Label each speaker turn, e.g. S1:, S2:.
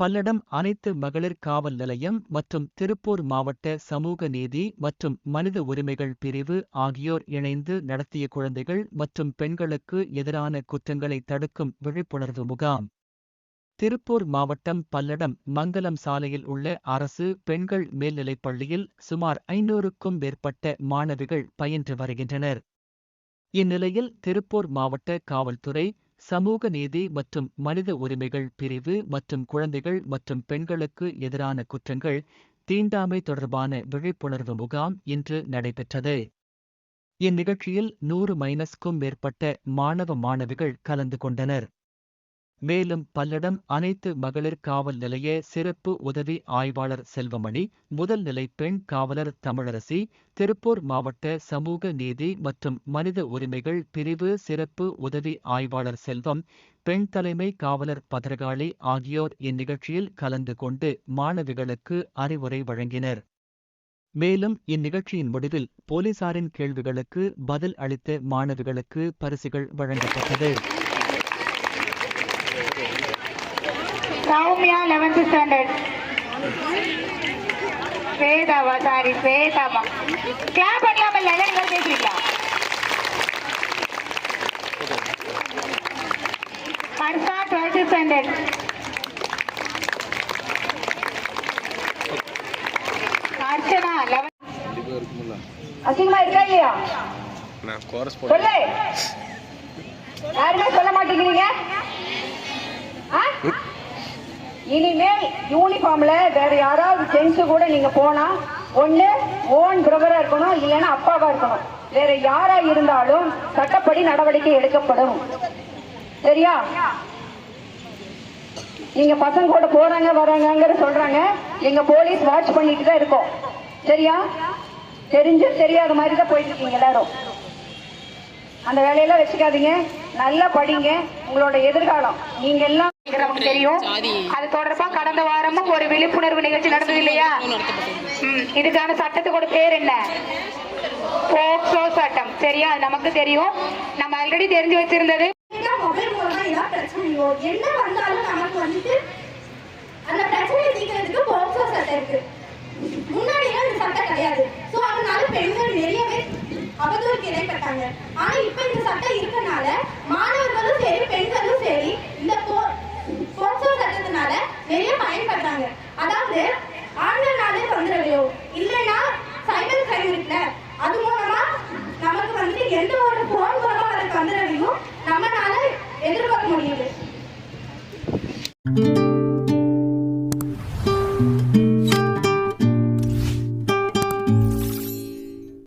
S1: பல்லடம் அனைத்து மகளிர் காவல் நிலையம் மற்றும் திருப்பூர் மாவட்ட சமூக நீதி மற்றும் மனித உரிமைகள் பிரிவு ஆகியோர் இணைந்து நடத்திய குழந்தைகள் மற்றும் பெண்களுக்கு எதிரான குற்றங்களை தடுக்கும் விழிப்புணர்வு முகாம். திருப்பூர் மாவட்டம் பல்லடம் மங்கலம் சாலையில் உள்ள அரசு பெண்கள் மேல்நிலைப் பள்ளியில் சுமார் 500க்கும் மேற்பட்ட மாணவிகள் பயின்று வருகின்றனர். இந்நிலையில் திருப்பூர் மாவட்ட காவல்துறை, சமூக நீதி மற்றும் மனித உரிமைகள் பிரிவு மற்றும் குழந்தைகள் மற்றும் பெண்களுக்கு எதிரான குற்றங்கள், தீண்டாமை தொடர்பான விழிப்புணர்வு முகாம் இன்று நடைபெற்றது. இந்நிகழ்ச்சியில் 100க்கும் மேற்பட்ட மாணவ மாணவிகள் கலந்து கொண்டனர். மேலும் பல்லடம் அனைத்து மகளிர் காவல் நிலைய சிறப்பு உதவி ஆய்வாளர் செல்வமணி, முதல் நிலை பெண் காவலர் தமிழரசி, திருப்பூர் மாவட்ட சமூக நீதி மற்றும் மனித உரிமைகள் பிரிவு சிறப்பு உதவி ஆய்வாளர் செல்வம், பெண் தலைமை காவலர் பத்ரகாளி ஆகியோர் இந்நிகழ்ச்சியில் கலந்து கொண்டு மாணவிகளுக்கு அறிவுரை வழங்கினர். மேலும் இந்நிகழ்ச்சியின் முடிவில் போலீசாரின் கேள்விகளுக்கு பதில் அளித்த மாணவிகளுக்கு பரிசுகள் வழங்கப்பட்டது.
S2: Soumya 11th standard. ஸ்வேதாவா சாரி ஸ்வேதாமா. கிளாப் பண்ணலாமா இல்ல எல்லாரும் பேசுறீங்களா? Harsha 12th standard. Archana 11th. அசிங்கமா இருக்கா இல்லையா? நான் கோரஸ் போடுறேன். சொல்லு. யாருமே சொல்ல மாட்டேங்கிறீங்க? இனிமேல் யூனிஃபார்ம்ல வேற யாராவது ஜென்ஸ் கூட நீங்க போனா ஒண்ணு ஓன் பிரதரா இருக்கணும், இல்லைன்னா அப்பாவா இருக்கணும். வேற யாரா இருந்தாலும் சட்டப்படி நடவடிக்கை எடுக்கப்படும். சரியா? நீங்க பசங்க கூட போறாங்க வராங்க சொல்றாங்க, எங்க போலீஸ் வாட்ச் பண்ணிட்டு தான் இருக்கோம். சரியா? தெரிஞ்சு தெரியாத மாதிரி தான் போயிட்டு இருக்கீங்க எல்லாரும். அந்த வேலையெல்லாம் வச்சுக்காதீங்க, நல்லா படிங்க. உங்களோட எதிர்காலம் நீங்க எல்லாம் தெரியும். அது தொடர்பா கடந்த வாரமும் ஒரு விழிப்புணர்வு நிகழ்ச்சி நடந்தது இல்லையா? இதுக்கான சட்டத்துக்கு பேர் என்ன? போக்சோ சட்டம். சரியா? அது நமக்கு தெரியும், நம்ம ஆல்ரெடி தெரிஞ்சு வச்சிருந்தது. என்ன வந்தாலும் நமக்கு வந்துட்டு அந்த பிரச்சனையை தீர்க்கிறதுக்கு போக்சோ சட்டம் இருக்கு. முன்னாடி இந்த சட்டம் கிடையாது. சோ அதனால பெண்கள் நிறையவே அவதூறுக்கு இடைப்பட்டாங்க. ஆனா இப்ப இந்த சட்டம் இருக்கனால மாணவர்களும் சரி பெண்களும் சரி இந்த போக்சோ சட்டத்தினால நிறைய பயன்படுறாங்க. அதாவது ஆன்லைனாலே தொந்தரவையோ இல்லைன்னா சைபர் கிரைம் இருக்குல்ல, அது மூலமா நமக்கு வந்து எந்த ஒரு போன் மூலமா வர தொந்தரவையும் நம்மளால எதிர்கொள்ள முடியுது.